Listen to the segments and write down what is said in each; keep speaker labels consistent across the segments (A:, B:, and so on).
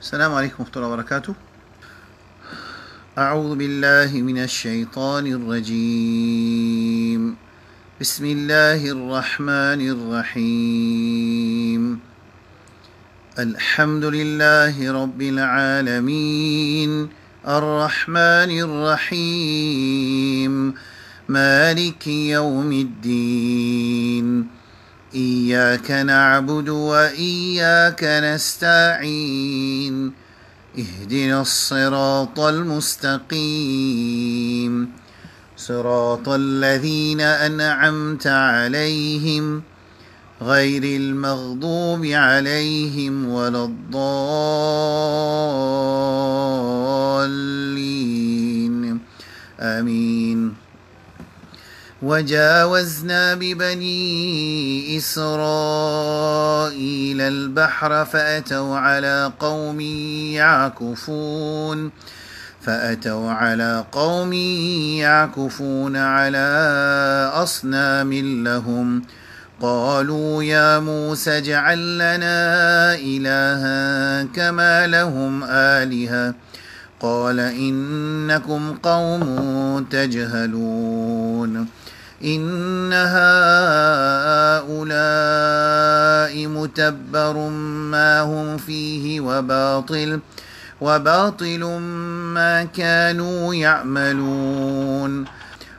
A: السلام عليكم ورحمة الله وبركاته. أعوذ بالله من الشيطان الرجيم. بسم الله الرحمن الرحيم. الحمد لله رب العالمين الرحمن الرحيم مالك يوم الدين إياك نعبد وإياك نستعين اهدنا الصراط المستقيم صراط الذين أنعمت عليهم غير المغضوب عليهم ولا الضالين آمين. وجاوزنا ببني إسرائيل البحر فأتوا على قوم يعكفون على أصنام لهم قالوا يا موسى اجعل لنا إلها كما لهم آلهة قال إنكم قوم تجهلون إن هؤلاء متبر ما هم فيه وباطل ما كانوا يعملون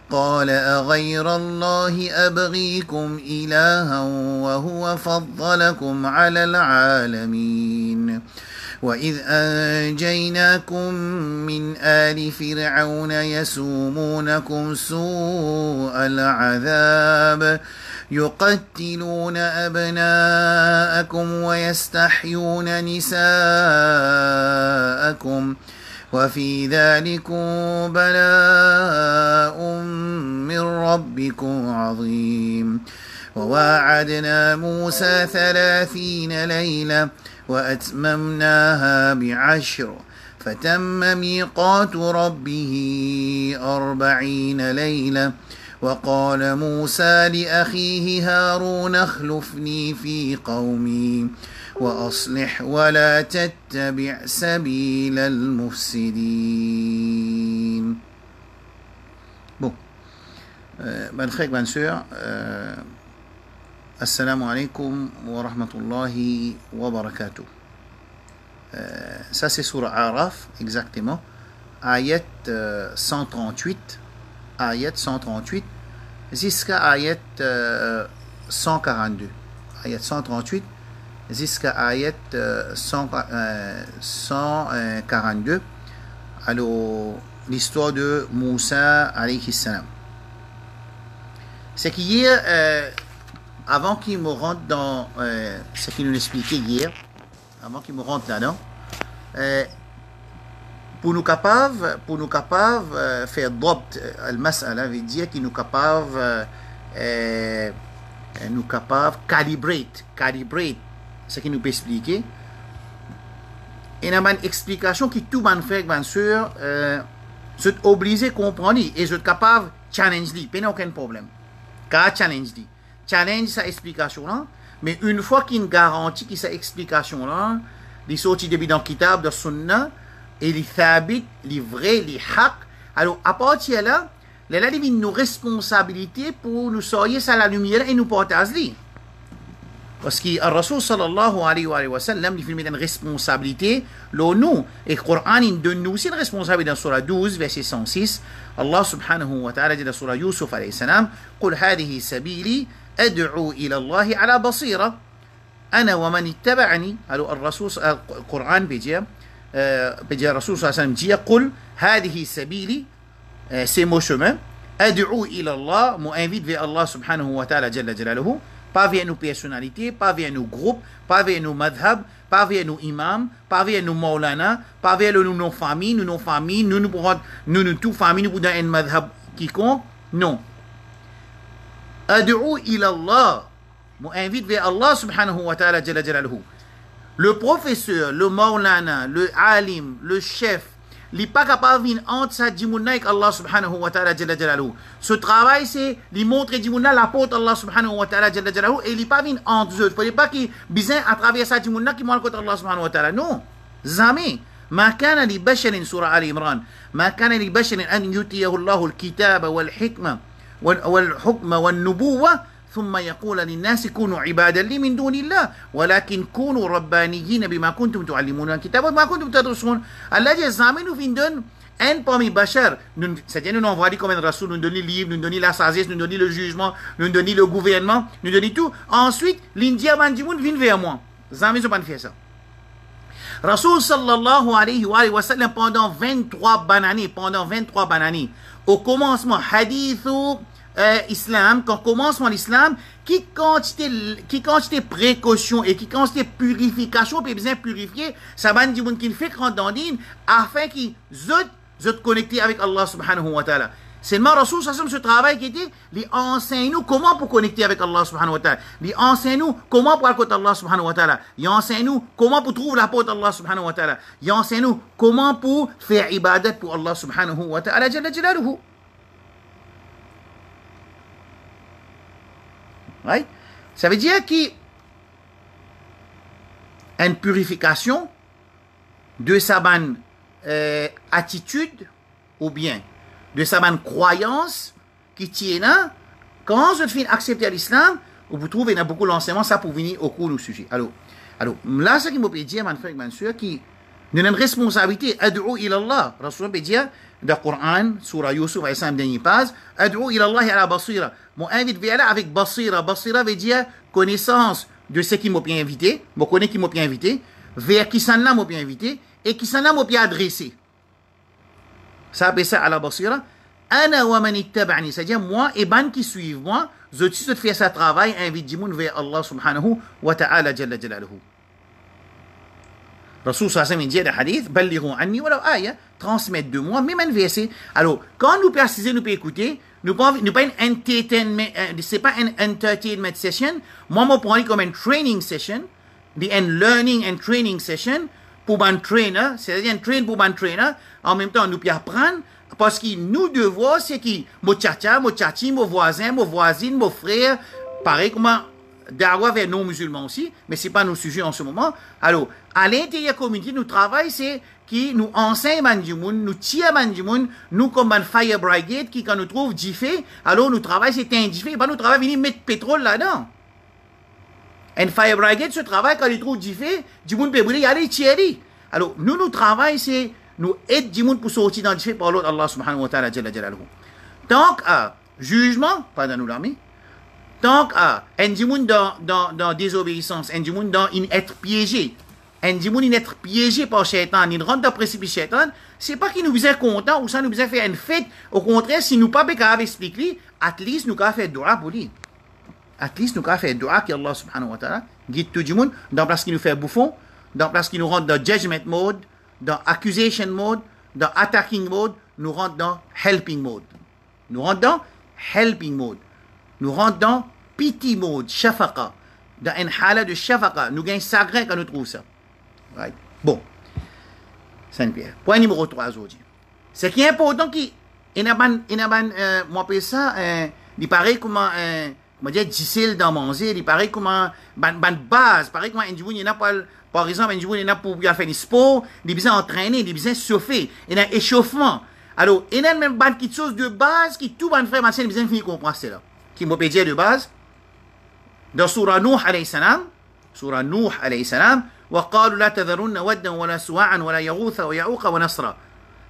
A: قال أغير الله أبغيكم إلها وهو فضلكم على العالمين وإذ أنجيناكم من آل فرعون يسومونكم سوء العذاب يقتلون أبناءكم ويستحيون نساءكم وفي ذلكم بلاء من ربكم عظيم وواعدنا موسى 30 ليلة وأتممناها ب10 فتم ميقات ربه 40 ليلة وقال موسى لأخيه هارون اخلفني في قومي وأصلح ولا تتبع سبيل المفسدين. Bon, mes frères, mes sœurs, Assalamu alaikum wa rahmatullahi wa barakatuh. Ça c'est sur Araf, exactement. Ayat 138. Ayat 138 jusqu'à ayat 142. Ayat 138 jusqu'à ayat 142. Alors, l'histoire de Moussa alayhi salam. C'est qu'hier, avant qu'il me rentre dans ce qu'il nous expliquait hier, avant qu'il me rentre là-dedans, pour nous capables faire dobt al-mas'ala veut dire qu'il nous capables calibrate ce qu'il nous peut expliquer et dans une explication qui tout man fait bien sûr c'est obligé comprendre et c'est capable challenge lui pas aucun problème car challenge sa explication là mais une fois qu'il garantit que sa explication là les sorties de dans kitab de sunna et les thabit, les vrais, les haq. Alors, à partir de là, il a nos responsabilités pour nous sortir à la lumière et nous partager. Parce que le Rasul sallallahu alayhi wa sallam, il fait une responsabilité, nous, et le Coran, il donne nous aussi une responsabilité dans Surah 12, verset 106. Allah subhanahu wa ta'ala dit dans Surah Yusuf alayhi salam, قل هذه سبيلي أدعو إلى الله على بصيرة أنا ومن اتبعني. Alors, le Coran بيجي بجاء الرسول صلى الله عليه وسلم dit قل هذه سبيلي c'est mon chemin أدعو إلى الله m'invite vers Allah subhanahu wa ta'ala جل جلاله pas vers nos personnalités pas vers nos groupes pas vers nos madhab pas vers nos imams pas vers nos maulana pas vers nos familles nous tout famille nous dans un madhab quiconque non أدعو إلى الله m'invite vers Allah subhanahu wa ta'ala جل جلاله. Le professeur, le maulana, le alim, le chef, il n'est pas capable de venir entre sa djimouna avec Allah subhanahu wa ta'ala jalla jalaluhu. Ce travail, c'est de montrer djimouna la porte Allah subhanahu wa ta'ala jalla jalaluhu et il n'est pas venir entre eux. Il ne faut pas qu'il besoin à travers sa djimouna qui montre contre Allah subhanahu wa ta'ala. Non. Jamais. ما كان لبشر سورة آل عمران ما كان لبشر أن يؤتيه الله الكتاب والحكمة والحكم والنبوة ثم يقول للناس كونوا عبادا لي من دون الله ولكن كونوا ربانيين بما كنتم تعلمون الكتاب وما كنتم تدرسون. Allah dit jamais nous vindons un parmi bachar, c'est-à-dire nous envoie comme un rasoul, nous donne les livres, nous donne la sagesse, nous donne le jugement, nous donne le gouvernement, nous donne tout. Ensuite, l'India bandimoun vient vers moi. Jamais je ne peux pas faire ça. Rasoul sallallahu alayhi wa sallam pendant 23 années, au commencement, hadithu islam, quand commencement l'islam, qui quantité précaution et qui quantité purification, puis besoin purifier, ça va dire qu'il fait grand dandine, afin qu'il se connecter avec Allah subhanahu wa ta'ala. Seulement, Rasoul sallallahu ce travail qui était, il enseigne nous comment pour connecter avec Allah subhanahu wa ta'ala. Il enseigne nous comment pour aller côté Allah subhanahu wa ta'ala. Il enseigne nous comment pour trouver la porte d'Allah subhanahu wa ta'ala. Il enseigne nous comment pour faire ibadat pour Allah subhanahu wa ta'ala jalla jalaluhu. Right? Ça veut dire qu'il y a une purification de sa bonne attitude ou bien de sa bonne croyance qui tient là. Quand je finis accepter l'islam, vous trouvez qu'il y a beaucoup d'enseignements, ça pour venir au cours du sujet. Alors là, ce qui me peut dire, mon frère et ma soeur, qui nous avons une responsabilité, ad'u ila Allah. Rasul peut dire, dans le Coran, Surah Yusuf, à la dernière page, ad'u ila Allah ala basira. Mon invite vers là avec basira. Basira veut dire connaissance de ce qui m'a bien invité, je connais qui m'a bien invité, vers qui s'en m'a bien invité, et qui s'en m'a bien adressé. Ça appelle ça à la basira. Ana wa man ittaba'ni, c'est-à-dire moi et ban qui suivent moi, je te fais ça travail, invite du monde vers Allah subhanahu wa ta'ala jalla jalaluhu. Rasul sallallahu alayhi wa sallam dit dans le hadith, ballighu anni wa law aya, transmettre de moi, même un verset. Alors, quand nous précisons, nous pouvons écouter, nous pas une entertainment, c'est pas une entertainment session, moi, je prends comme une training session, une learning and training session, pour un trainer, c'est-à-dire un train pour un trainer, en même temps, nous pouvons apprendre, parce que nous devons, c'est qui, mon tchatcha, mon tchatchi, mon voisin, mon voisine, mon frère, pareil comme d'avoir vers non-musulmans aussi, mais ce n'est pas nos sujets en ce moment. Alors, à l'intérieur de la communauté, nous travaillons, c'est qui nous enseigne Manjimoun, nous tire Manjimoun, nous comme un fire brigade, qui quand nous trouve diffé, alors nous travaillons, c'est un diffé, et pas nous travaillons, venir mettre pétrole là-dedans. Un fire brigade se travaille quand il trouve diffé, du monde peut brûler, aller tirer. Alors, nous travaillons, c'est nous aide du monde pour sortir dans le diffé par l'autre Allah subhanahu wa ta'ala jalla jalaluhu. Tant qu'à jugement, pas dans nous l'armée, tant qu'à un dimoun dans désobéissance, un dimoun dans une être piégé, un dimoun une être piégé par Shaitan, il rentre dans le précipice Shaitan, c'est pas qu'il nous faisait content ou ça nous faisait faire une fête. Au contraire, si nous pas capable expliquer, at least nous avons fait dua pour lui. At least nous avons fait dua que Allah subhanahu wa ta'ala guide tout le monde dans la place qui nous fait bouffon, dans la place qui nous rentre dans judgment mode, dans accusation mode, dans attacking mode, nous rentre dans helping mode. Nous rentre dans helping mode. Nous rentrons dans pity mode, shafaqa, dans un hala de shafaqa. Nous gagnons sacré quand nous trouvons ça. Right? Bon. Saint-Pierre. Point numéro 3 aujourd'hui. Ce qui est important, moi, appelle ça, il paraît comment, dire, difficile d'en manger, il paraît comment, base, pareil comment, il n'a pas, par exemple, il n'a pas pour faire du sport, il a besoin d'entraîner, il a besoin de chauffer, il a un échauffement. Alors, il y a même quelque chose de base qui tout le monde fait, il a besoin de finir comprendre cela. Qui m'a dit de base, dans Surah Nuh alayhi salam, وَقَالُوا لَا تَذَرُنَّ وَدًّا وَلَا سُوَاعًا وَلَا يَغُوثَ وَيَعُوقَ وَنَصْرًا.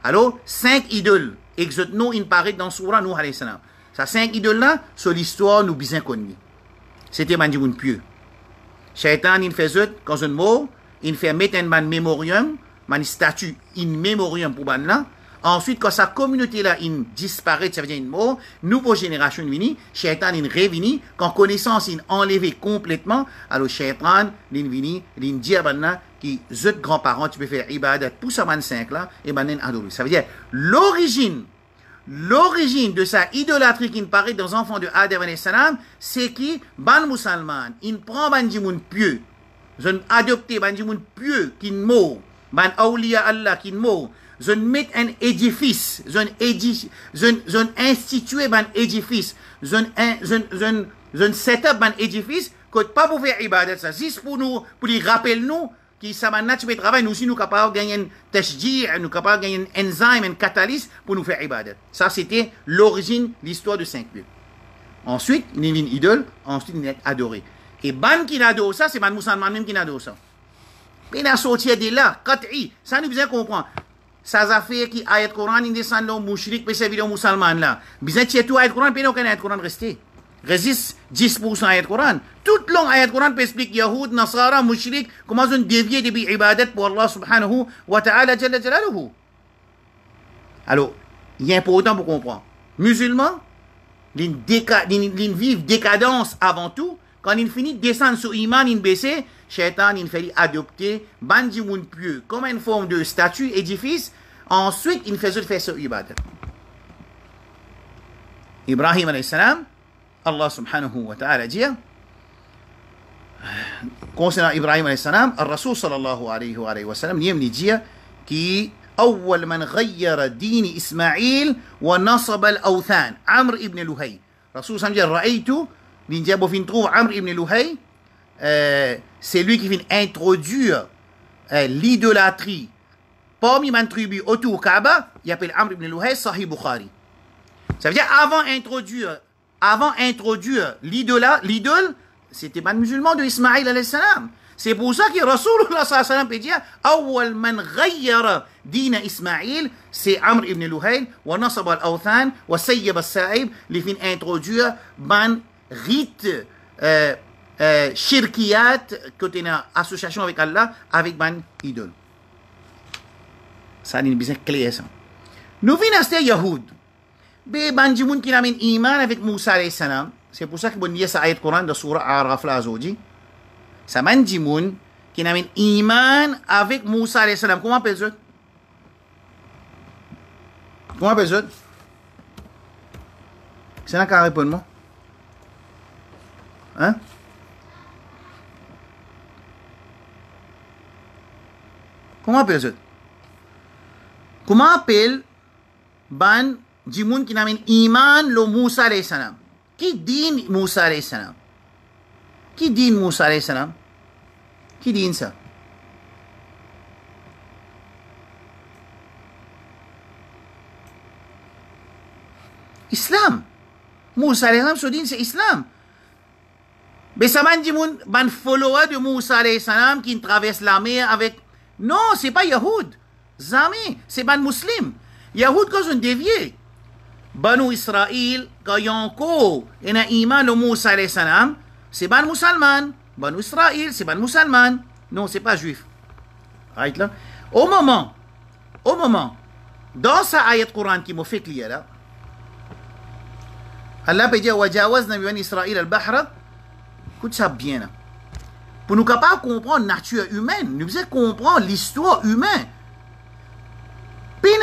A: Alors, 5 idoles, exactement, ils paraissent dans Surah Nuh alayhi salam. Ces 5 idoles-là, sur l'histoire, nous bien connus. C'était un pieux. Shaitan, il fait zut, quand un mot, il fait mettre un mémorium, une statue, une mémorium pour ban-là. Ensuite, quand sa communauté-là, il disparaît, ça veut dire une mort, nouvelle génération vient, Shaitan, il revient, quand connaissance, il enlevé complètement, alors Shaitan, il vient, il dit à Banna, qui, zut grands-parents, tu peux faire ibadat pour ce 25-là, et Banna, adoré. Ça veut dire, l'origine de sa idolâtrie qui paraît dans les enfants de Adam alayhi salam, c'est qui, ban musulman, il prend ban dimoun pieux, ils adopté ban dimoun pieux, qui mort, ban awliya Allah, qui mort, je mets un édifice, je institue un édifice, je set up un édifice, que pas pour faire ibadat, ça, juste pour nous, pour les rappeler nous, qui ça maintenant tu travail nous aussi nous capables de gagner un tashji', nous capables de gagner un enzyme, un catalyse pour nous faire ibadat. Ça c'était l'origine, l'histoire de 5 lieux. Ensuite, il y a une idole, ensuite il est adoré. Et ban qui adore ça, c'est ban musulman même qui adore ça. Mais il a sorti de là, qat'i, ça nous besoin comprendre. Ça affaires qui ayat Coran in descend là mushrik pe servir aux musulmans là. Besoin de tout ayat Coran, puis non ayat Coran rester. Résiste 10% ayat Coran. Toute long ayat Coran peut expliquer Yahoud, Nasara, mushrik, comment ils ont dévié de ibadat pour Allah subhanahu wa ta'ala jalla jalaluhu. Alors, il est important pour comprendre. Musulmans, ils vivent décadence avant tout. Quand ils finissent de descendre sur iman, ils baissent, Shaitan, il fait adopter Bandi Moun pieux comme une forme de statue, édifice. Ensuite, il fait faire ce ibadat. Ibrahim alayhi salam, Allah subhanahu wa ta'ala dit, concernant Ibrahim alayhi salam, Al-Rasul sallallahu alayhi wa sallam, il dit qui أول من غير دين إسماعيل ونصب الأوثان عمرو ibn Luhay. Rasul sallam dit رأيت l'Indiabo fin trouve Amr ibn Luhay, c'est lui qui vient introduire l'idolâtrie parmi les tribus autour Kaaba. Il appelle Amr ibn Luhay Sahih Bukhari. Ça veut dire avant introduire l'idole, c'était pas un musulman de Ismaïl alayhi salam. C'est pour ça que Rasulullah sallallahu alayhi wa sallam peut dire awwal man ghayyara dina Ismaïl, c'est Amr ibn Luhay wa nasaba al-awthan wa sayyaba as-sa'ib, li fin introduire ban rite shirkiyat côté na association avec Allah avec ban idole. Ça n'est bien clair ça. Nous venons à Yahoud. Be ban jimoun qui n'amène iman avec Moussa alayhi salam. C'est pour ça que bon dit ça ayat Coran de surah Araf la zoji. Ça man jimoun qui n'amène iman avec Moussa alayhi salam. Comment appelle ça? Comment appelle ça? C'est là qu'à répondre moi. Hein? Comment appelle ça? Comment appelle ban jimoun qui n'amène iman le Moussa alayhi salam? Qui dit Moussa alayhi salam? Qui dit Moussa alayhi salam? Qui dit ça? Islam. Moussa alayhi salam se dit c'est Islam. Mais ça m'a dit ban follower de Moussa alayhi salam qui traverse la mer avec. Non, c'est pas Yahoud. Jamais. C'est ban muslim. Yahoud quand ils ont dévié. Banu Israël, quand ils ont encore un iman de Moussa alayhi salam, c'est ban musulman. Banu Israël, c'est ban musulman. Non, c'est pas juif. Right là? Au moment, dans sa ayat Coran qui m'a fait clair là, Allah peut dire wajawazna bi bani Israël al-bahra. Écoute ça bien là. Pour nous capables de comprendre la nature humaine, nous devons comprendre l'histoire humaine. Il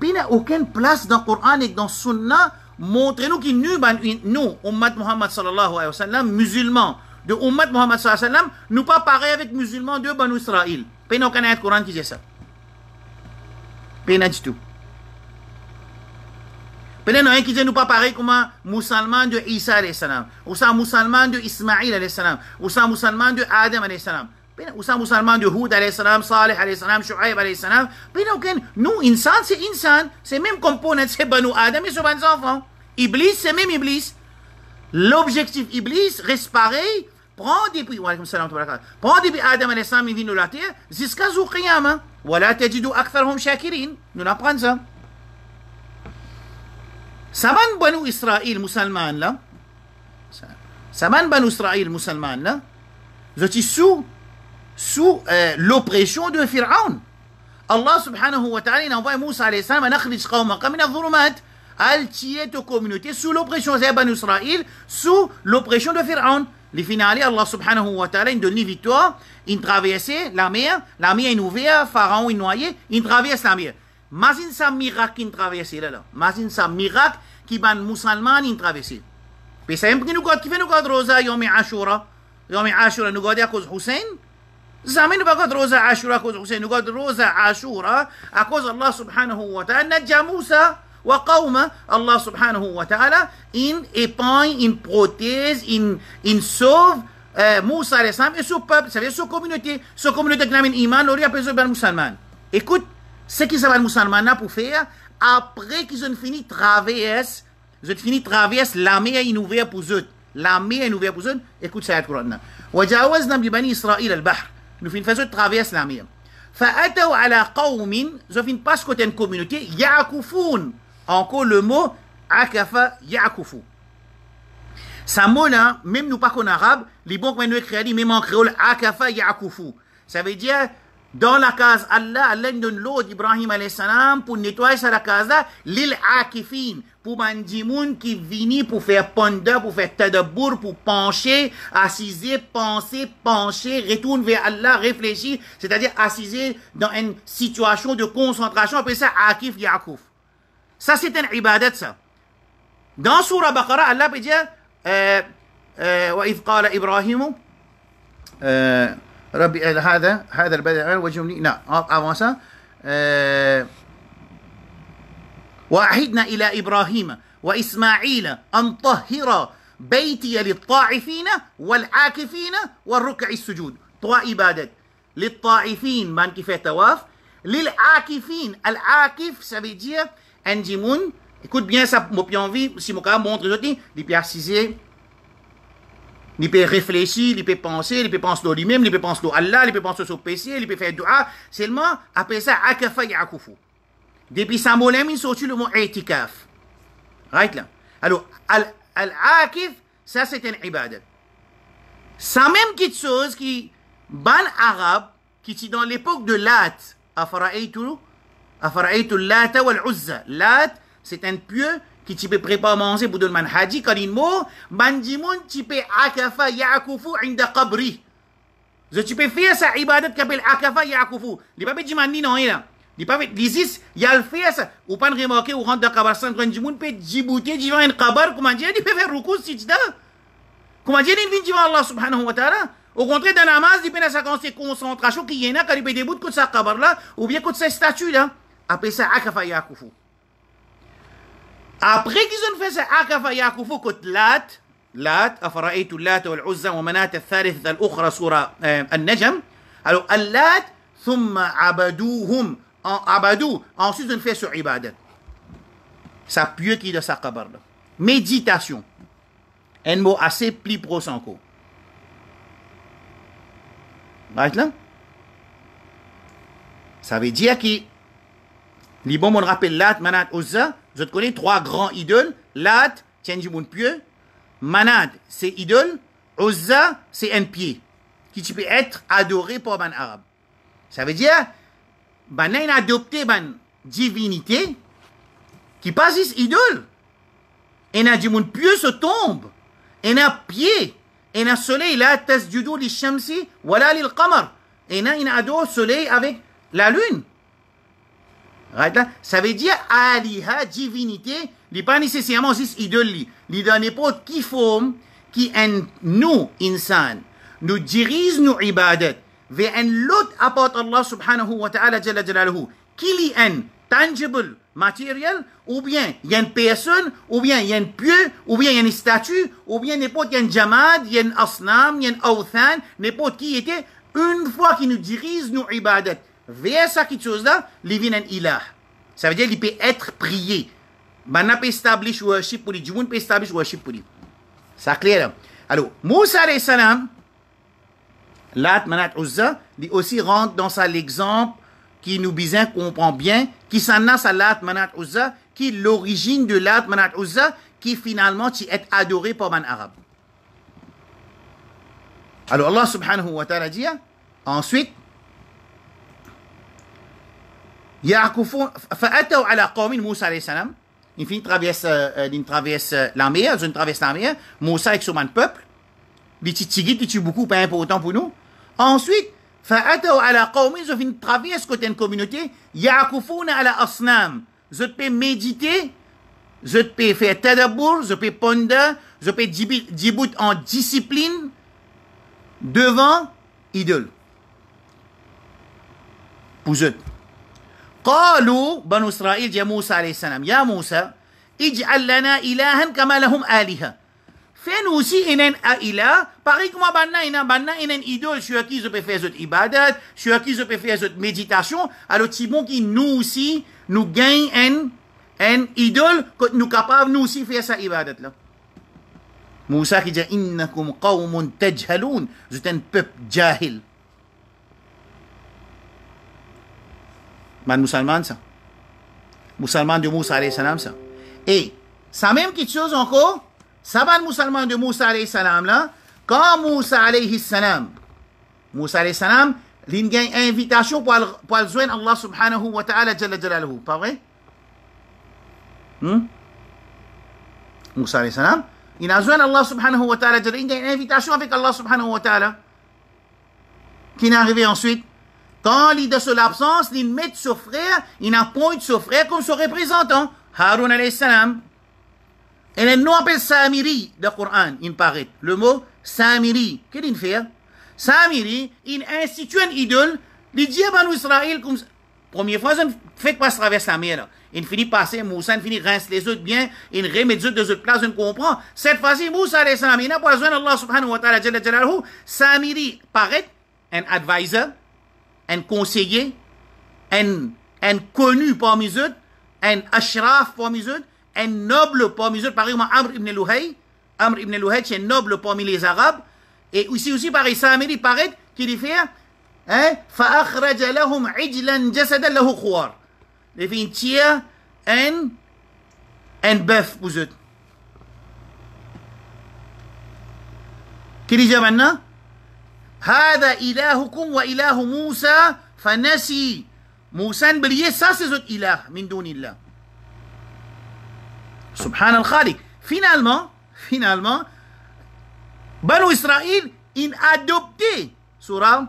A: n'y a aucune place dans le Coran et dans le Sunna. Montrez-nous que nous, Ummat Muhammad sallallahu alayhi wa sallam, musulmans de Ummat Muhammad sallallahu alayhi wa sallam, nous pas pareil avec musulmans de Banu Israël. Il n'y a aucun Coran qui dit ça. Il n'y a du tout. Il y a un qui dit nous pas pareil comme un musulman de Isa alayhi salam, ou ça musulman de Ismaïl alayhi salam, ou ça musulman de Adam alayhi salam. Ou ça musulman de Houd alayhi salam, Salih alayhi salam, Shu'aib alayhi salam. Nous, insan, c'est insan. C'est même component, c'est Banu Adam et c'est Banu enfants. Iblis, c'est même Iblis. L'objectif Iblis reste pareil. Prends depuis Adam alayhi salam, il vient de la terre, jusqu'à Zou Qiyamah. Wala tajidu aktharhum shakirin. Nous apprenons ça. Saban Banu Israël musulman là. Saban Banu Israël musulman là. Je suis sous l'oppression de Pharaon. Allah subhanahu wa ta'ala il envoie Moussa alayhi salam à nakhrij qawmaka min adh-dhulumat. Al tirer ta communauté sous l'oppression de Banu Israël, sous l'oppression de Pharaon. Les finales, Allah subhanahu wa ta'ala il donne une victoire, il traverse la mer est ouverte, Pharaon est noyé, il traverse la mer. Imagine ça miracle qu'il traverse là. Imagine ça miracle qui ban musulman il traverse. Puis c'est un peu qui fait nous garder rosa Yom Ashura. Yom Ashura nous garder à cause Hussein. Jamais nous garder rosa Ashura à cause Hussein. Nous garder rosa Ashura à cause Allah subhanahu wa ta'ala nadja Moussa wa qawma. Allah subhanahu wa ta'ala in épargne, in protège, in sauve Moussa alayhi salam et son peuple, ça veut dire sa communauté qui n'a pas d'iman, on appelle ça les musulmans. Écoute, ce qu'ils savent les musulmans pour faire, après qu'ils ont fini traverse, l'armée est ouverte pour eux. L'armée est ouverte pour eux. Écoute ça, Coran. وجاوزنا ببني إسرائيل البحر. Nous faisons traverse l'armée. فأتوا على قوم, ils fin pas côté une communauté, يعكفون. Encore le mot akafa yakufu. Ça mot là, même nous pas qu'en arabe, les bons que nous écrivons, même en créole, akafa yakufu. Ça veut dire, dans la case Allah donne l'eau d'Ibrahim alayhi salam pour nettoyer sa la case là, l'île akifin, pour mandimoun qui vini pour faire ponder, pour faire tadabour, pour pencher, assiser, penser, pencher, retourne vers Allah, réfléchir, c'est-à-dire assiser dans une situation de concentration, après ça, akif yakuf. Ça, c'est un ibadat, ça. Dans Surah Baqarah, Allah peut dire وإذ قال إبراهيم ربي هذا البدء وجهني نعم avant ça وأعهدنا إلى إبراهيم وإسماعيل أن طهر بيتي للطائفين والعاكفين والركع السجود. Trois ibadat. للطائفين من qui fait tawaf. للعاكفين. Al-akif, ça veut dire Anjimoun, écoute bien ça, mon pied en vie, si mon cas montre les autres, il peut assiser, il peut réfléchir, il peut penser, il peut penser à lui-même, il peut penser à Allah, il peut penser au PC, il peut faire dua, seulement, après ça, akafa yakufu. Depuis ça, mon ami, il sortit le mot itikaf. Right là. Alors, al-akif, ça c'est un ibadat. Ça même quelque chose qui, ban arabe, qui est dans l'époque de Lat, Afara'aytu Lata wal Uzza. Lat, c'est un pieu qui tu peux préparer à manger pour donner un hadji. Quand il mort, bandimoun, tu peux akafa ya'kufu inda qabri. Tu peux faire ça ibadat qui s'appelle akafa ya'kufu. Il ne peut pas dire mani non, il ne peut pas dire, il a le fait ça. Ou pas remarquer, ou rentre dans le kabar sans bandimoun, peut djibouter, divant un kabar, comment dire, il peut faire rukou si tu as. Comment dire, il vient divant Allah subhanahu wa ta'ala. Au contraire, dans la namaz, il peut y avoir sa concentration qui est là, quand il peut débouter de sa kabar là, ou bien de sa statue là. Après ça, akafa yakufu. Après qu'ils ont fait ça, akafa yakufu, côté Lat, afara'aytu Lat wal Uzza wa manat al-thalithah al-ukhra surah al-Najm. Alors, al-Lat, thumma abaduhum. Abadou, ensuite ils ont fait sur ibadat. Ça pieux qui est de sa kabar là. Méditation. Un mot assez plus proche encore. Right là? Ça veut dire que les bons, on rappelle Lat, Manat, Uzza. Vous connaissez trois grands idoles. Lat, c'est un jimoun pieux. Manat, c'est idole. Uzza, c'est un pied. Qui peut être adoré par un arabe. Ça veut dire, ben, on a adopté une divinité qui passe juste idole. Et un jimoun pieux se tombe. Et un pied. Et un soleil, là, tasjudu li shamsi, wala lil qamar. Et un adore soleil avec la lune. Right là? Ça veut dire aliha, divinité, il n'est pas nécessairement juste idole. Il dans n'importe qui forme qui est nous, insan, nous dirige nos ibadat vers un l'autre apporte Allah subhanahu wa ta'ala jalla jalaluhu, qui est un tangible, matériel, ou bien il y a une personne, ou bien il y a un pieu, ou bien il y a une statue, ou bien n'importe il y a un jamad, il y a un asnam, il y a un awthan, n'importe qui était, une fois qu'il nous dirige nos ibadat vers ça quelque chose là, il vient un ilah. Ça veut dire qu'il peut être prié. Man peut establish worship pour lui, Dieu peut establish worship pour lui. C'est clair là. Alors, Moussa alayhi salam, Lat, Manat, Uzza, il aussi rentre dans ça l'exemple qui nous besoin comprend bien, qui s'en a sa Lat, Manat, Uzza, qui est l'origine de Lat, Manat, Uzza, qui finalement est adoré par un arabe. Alors Allah subhanahu wa ta'ala dit, ensuite, فأتوا على قوم موسى عليه السلام. Ils traversent la mer, ils traversent la mer. Moussa avec son peuple. Les titiguit, c'est beaucoup pas important pour nous. Ensuite, فأتوا على قوم, ils traversent côté une communauté. يعكفون على أصنام. Je peux méditer, je peux faire tadabour, je peux ponder, je peux djibout en discipline devant idole. Pour eux. قالوا بنو إسرائيل يا موسى عليه السلام يا موسى اجعل لنا إلها كما لهم آلهة Fais-nous aussi une ilah, pareil comme une idole sur qui je peux faire cette ibadat, sur qui je peux faire cette méditation, alors c'est bon qui nous aussi, nous gagne une idole, que nous capables nous aussi faire sa ibadat là. Moussa qui dit, innakum qawmun tajhaloun, vous êtes un peuple jahil. Man musulman ça. Musulman de Moussa alayhi salam ça. Et, ça même quelque chose encore, ça va le musulman de Moussa alayhi salam là, quand Moussa alayhi salam, il y a une invitation pour joindre Allah subhanahu wa ta'ala jalla jalaluhu, pas vrai? Moussa alayhi salam, il a joint Allah subhanahu wa ta'ala, il y a une invitation avec Allah subhanahu wa ta'ala, qui est arrivé ensuite. Quand il est de son absence, il met son frère, il appointe son frère comme son représentant, Haroun alayhi salam. Et le nom appelle Samiri dans le Coran, il paraît. Le mot Samiri, qu'est-ce qu'il fait? Samiri, il institue une idole, il dit à Banu Israël, comme première fois, il ne fait pas traverser la mer. Il finit passer, Moussa, il finit rince les autres bien, il remet les autres de autres places, on comprend. Cette fois-ci, Moussa alayhi salam, il n'a pas besoin d'Allah subhanahu wa ta'ala, jalla jalaluhu. Samiri paraît un advisor, un conseiller, un connu parmi eux, un ashraf parmi eux, un noble parmi eux, par exemple Amr ibn Luhay. Amr ibn Luhay, c'est un noble parmi les Arabes. Et aussi pareil, Samiri paraît qu'il fait, فَأَخْرَجَ لَهُمْ عِجْلًا جَسَدًا لَهُ خُوَارٍ. Il fait une tire, un bœuf pour eux. Qu'il dit maintenant? هذا إلهكم وإله موسى فنسي. Moussa brillait, ça c'est notre ilah, min dunillah. Subhan al-Khaliq. Finalement, Banu Israël, ils adopté, surah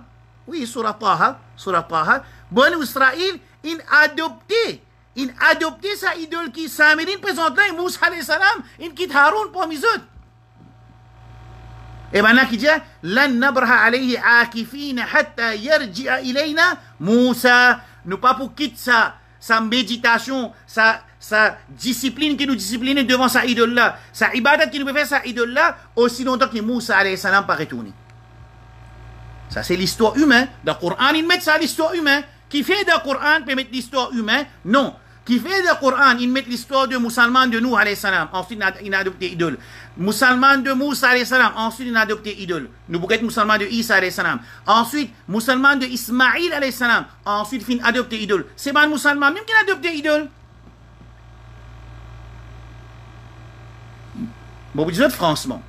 A: Taha, Banu Israël, ils adopté sa idole qui Samiri présente là, et Moussa alayhi salam, il quitte Haroun parmi eux. Et maintenant qui dit, lan nabraha alayhi akifina hatta yarji'a ilayna Moussa. Nous pas pour quitter sa méditation, sa discipline qui nous discipline devant sa idole là, sa ibadat qui nous fait faire sa idole là, aussi longtemps que Moussa alayhi salam pas retourné. Ça c'est l'histoire humaine. Dans le Coran, ils mettent ça l'histoire humaine. Qui fait dans le Coran peut mettre l'histoire humaine? Non. Qui fait dans le Coran, ils mettent l'histoire de musulman de Nuh alayhi salam. Ensuite, il a adopté idole. Musulman de Moussa alayhi salam. Ensuite, il a adopté idole. Nous pouvons être musulman de Isa alayhi salam. Ensuite, musulman de Ismaïl alayhi salam. Ensuite, il a adopté idole. C'est pas un musulman même qui a adopté idole. Bon, vous dites franchement.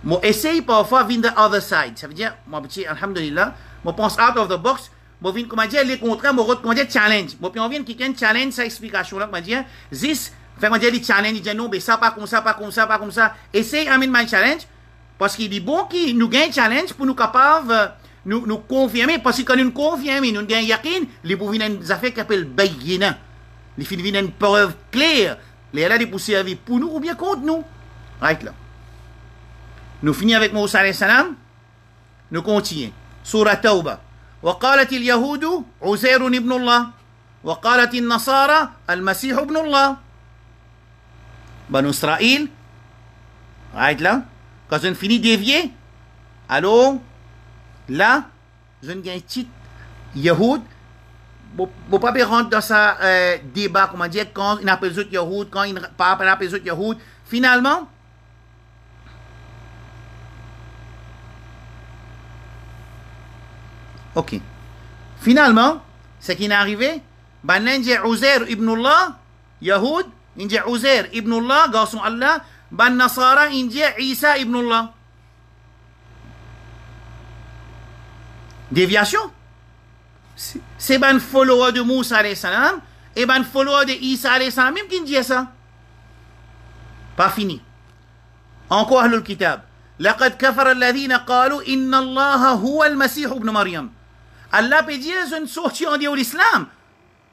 A: Moi, essaye parfois de venir the other side. Ça veut dire, moi, petit, alhamdulillah, moi, pense out of the box. Moi, viens, comment dire, les contrats, moi, comment dire, challenge. Moi, puis on vient quelqu'un challenge sa explication là, comment dire, this, fait, comment dire, les challenge, il dit non, mais ça, pas comme ça, pas comme ça, pas comme ça. Essaye, amène my challenge. Parce qu'il dit bon, qu'il nous gagne challenge pour nous capables, nous confirmer. Parce que quand nous confirmons, nous gagnons yakin, les pour venir des affaires qui appellent bayina. Les filles viennent une preuve claire. Les là, des pour servir pour nous ou bien contre nous. Right là. Nous finissons avec Moussa alayhi salam. Nous continuons. Surah Tawbah. وقالت اليهود عزير ابن الله وقالت النصارى المسيح ابن الله. Banu Israël, right là, quand on finit dévier, alors là, je ne gagne titre Yahoud. Vous pas rentrer dans ça débat, comment dire, quand il appelle les autres Yahoud, quand il pas appelle les autres Yahoud. Finalement, ok. Finalement, ce qui est arrivé, ben l'Indien Uzair ibn Allah, Yahoud, Indien Uzair ibn Allah, garçon Allah, ben Nasara, Indien Isa ibn Allah. Déviation. C'est ben follower de Moussa alayhi salam, et ben follower de Isa alayhi salam, même qui dit ça. Pas fini. Encore le kitab. لقد كفر الذين قالوا إن الله هو المسيح ابن مريم. Allah peut dire, je ne sortis en dehors de l'islam.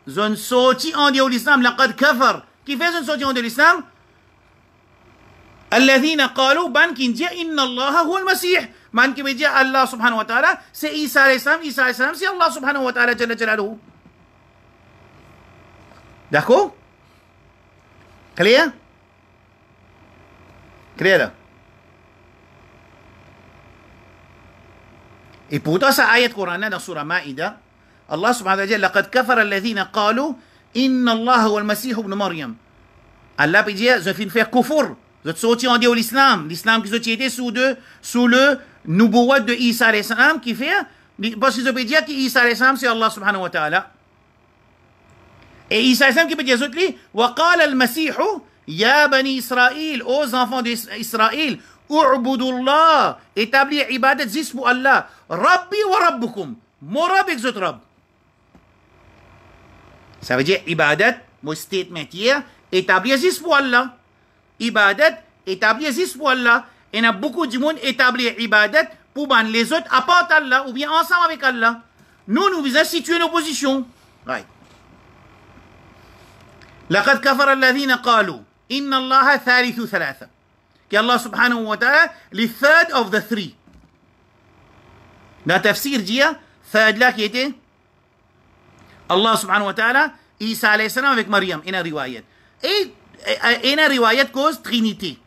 A: Je ne sortis en dehors de l'islam. لقد كفر. Qui fait je ne sortis en dehors de l'islam? الذين قالوا ban qui dit إن الله هو المسيح. Man qui veut dire Allah subhanahu wa ta'ala, c'est Isa alayhi salam. Isa alayhi salam, c'est Allah subhanahu wa ta'ala jalla jalaluhu. D'accord? Clair? Clair là? Et pourtant, ça ayat Coran dans Surah Maïda, Allah subhanahu wa ta'ala dit لقد كفر الذين قالوا إن الله هو المسيح ابن مريم. Allah peut dire, je viens faire kufur. Vous êtes sortis en dehors de l'islam. L'islam qui était sous le nubuwat de Isa alayhi salam qui fait, parce qu'ils peuvent dire qu'Isa alayhi salam c'est Allah subhanahu wa ta'ala. Et Isa alayhi salam qui peut dire, وقال المسيح يا بني إسرائيل, aux enfants d'Israël, اعبدوا الله, établir ibadat juste pour Allah. Rabbi wa rabbukum, mon Rab et votre Rab. Ça veut dire ibadat, mon statement hier, établir juste pour Allah. Ibadat, établir juste pour Allah. Et il y a beaucoup de monde établir ibadat pour ban les autres à part Allah ou bien ensemble avec Allah. Nous visons situer nos positions. Right. لقد كفر الذين قالوا إن الله ثالث ثلاثة. Allah subhanahu wa ta'ala, le third of the three. Dans tafsir dit, third là qui était Allah subhanahu wa ta'ala, Isa alayhi salam avec Maryam, in a riwayat. Et in a riwayat cause Trinité.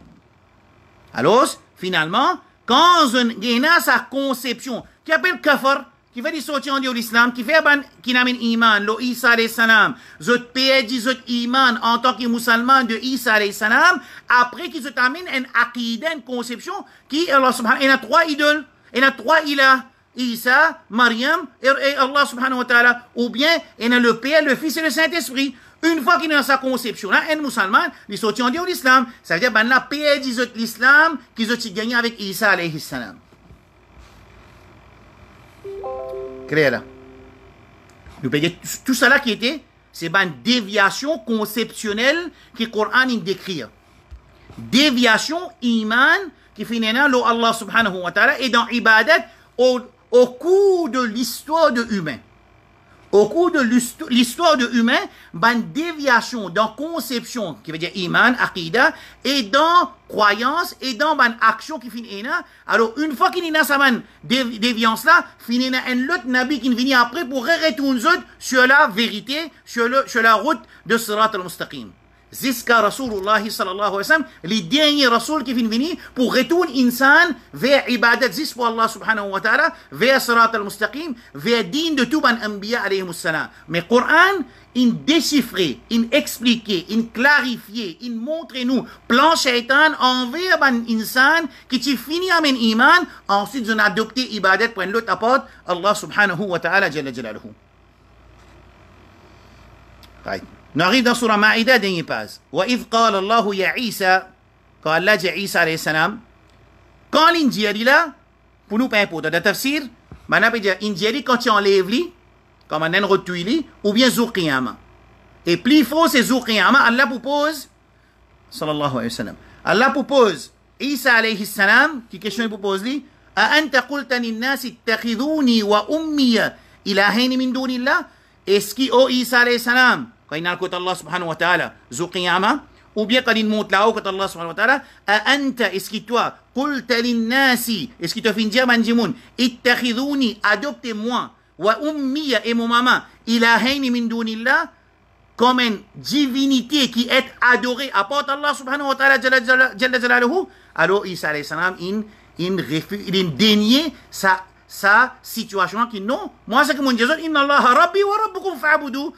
A: Alors, finalement, quand on a sa conception, qui appelle kafar, qui fait des sorties en dehors de l'islam, qui fait qui n'amène iman, le Isa alayhi salam, zot paye dit zot iman en tant que musulman de Isa alayhi salam, après qu'ils zot amène une aqidah, une conception, qui Allah subhanahu, il y a trois idoles, il y a trois ilah, Isa, Maryam et Allah subhanahu wa ta'ala, ou bien il y a le Père, le Fils et le Saint-Esprit. Une fois qu'il est dans sa conception là, un musulman, il sortit en dehors de l'islam, ça veut dire ben la paix dit zot l'islam, qu'ils ont gagné avec Isa alayhi salam. Clair. Nous payons tout cela qui était, c'est une déviation conceptionnelle que le Coran décrit. Déviation iman qui finit là, Allah subhanahu wa ta'ala, et dans ibadat au cours de l'histoire de l'humain. Au cours de l'histoire de l'humain, une déviation dans conception, qui veut dire iman, aqidah, et dans croyance, et dans une action qui finit là. Alors, une fois qu'il y a cette déviance là, finit là un autre nabi qui vient après pour retourner sur la vérité, sur la route de Sirat al-Mustaqim. Ziska Rasulullah sallallahu alayhi wa sallam, les derniers Rasul qui viennent venir pour retourner insan vers ibadat zis pour Allah subhanahu wa ta'ala, vers Sirat al-Mustaqim, vers din de tout ban anbiya alayhi salam. Mais Coran, il déchiffré, il expliqué, il clarifié, il montre nous plan shaitan envers ban insan qui tu fini amen iman, ensuite on a adopté ibadat pour l'autre apport Allah subhanahu wa ta'ala jalla jalaluhu. Right. Nous arrivons dans Surah Maïda, dernière page. وَإِذْ قَالَ اللَّهُ يَا عِيسَى, quand Allah dit Isa alayhi salam, quand l'indiari là, pour nous pas important, dans le tafsir, on peut dire indiari quand tu enlèves lui, comme on a retouille ou bien Zur Qiyama. Et plus faux c'est Zur Qiyama, Allah propose, sallallahu alayhi wa sallam, Allah propose Isa alayhi salam, qui question il propose lui, أَأَنْتَ قُلْتَ لِلنَّاسِ اتَّخِذُونِي وَأُمِّيَ إِلَهَيْنِ مِن دُونِ اللَّهِ. Est-ce qu'il o Isa alayhi salam, quand il a le côté Allah subhanahu wa ta'ala, Zur Qiyama, ou bien quand il monte là-haut, côté Allah subhanahu wa ta'ala, Anta, est-ce que toi, qulta linnasi, est-ce que tu fais dire manjimoun, ittakhiduni, adoptez-moi, wa ummiya et mon maman, ilahayni min dunillah, comme une divinité qui est adorée à part Allah subhanahu wa ta'ala, jalla jalaluhu, alors Isa alayhi salam, il dénié sa situation qui non, moi c'est que mon Dieu, inna Allah rabbi wa rabbukum fa'budu.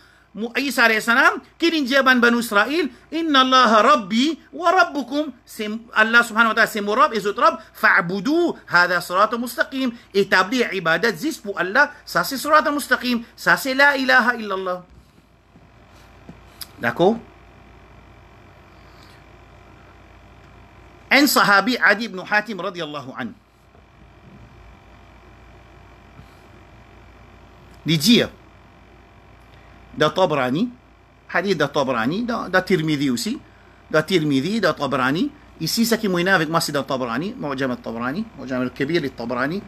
A: Isa alayhi salam, qui dit à Banu Israël, Inna Allah Rabbi wa Rabbukum, c'est Allah subhanahu wa ta'ala, c'est mon Rabb et votre Rabb, fa'budu, hada sirat mustaqim, établir ibadat juste pour Allah, ça c'est sirat mustaqim, ça c'est la ilaha illallah. D'accord? Un sahabi, Adi ibn Hatim, radiyallahu anhu, dit dire, dans Tabrani, hadith de Tabrani, dans Tirmidhi aussi, dans Tirmidhi, dans Tabrani, ici, ce qui est avec moi, c'est dans Tabrani, Mu'jam al-Tabrani, Mu'jam al-Kabir al-Tabrani,